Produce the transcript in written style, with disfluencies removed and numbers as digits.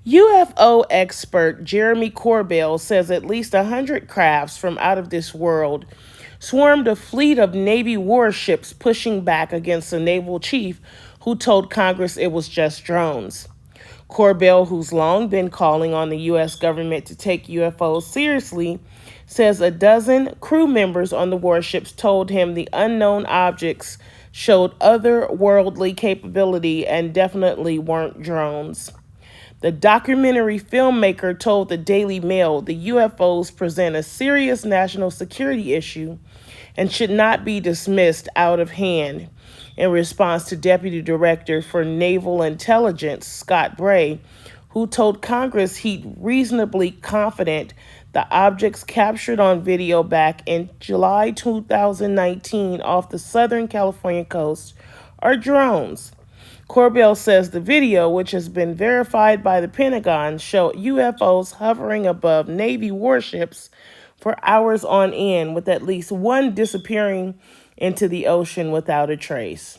UFO expert Jeremy Corbell says at least 100 crafts from out of this world swarmed a fleet of Navy warships pushing back against a naval chief who told Congress it was just drones. Corbell, who's long been calling on the U.S. government to take UFOs seriously, says a dozen crew members on the warships told him the unknown objects showed otherworldly capability and definitely weren't drones. The documentary filmmaker told the Daily Mail the UFOs present a serious national security issue and should not be dismissed out of hand. In response to Deputy Director for Naval Intelligence Scott Bray, who told Congress he'd reasonably confident the objects captured on video back in July 2019 off the Southern California coast are drones. Corbell says the video, which has been verified by the Pentagon, showed UFOs hovering above Navy warships for hours on end, with at least one disappearing into the ocean without a trace.